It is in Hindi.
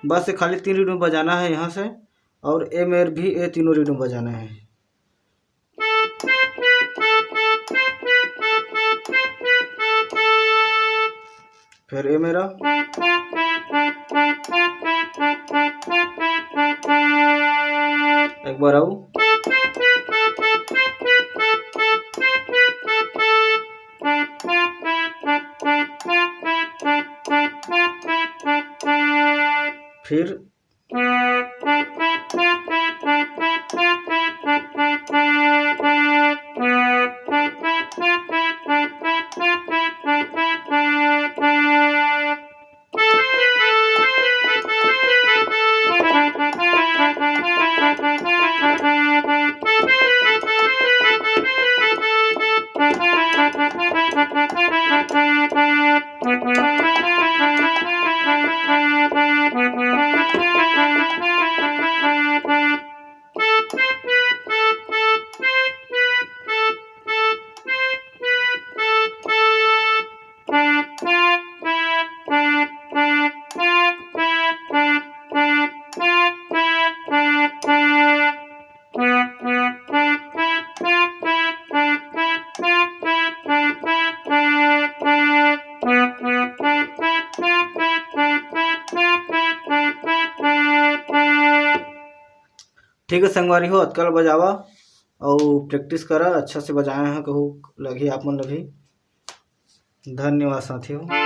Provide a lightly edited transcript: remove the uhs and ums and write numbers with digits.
बस खाली 3 रीडिंग बजाना है यहाँ से, और ए मेर भी ये तीनों रीडिंग बजाना है। फिर ए मेरा, एक बार आओ, फिर ठीक है संगवारी हो, अतकल बजावा और प्रैक्टिस करा, अच्छा से बजाए हैं कहूँ लगी आप मन लभी। धन्यवाद साथियों।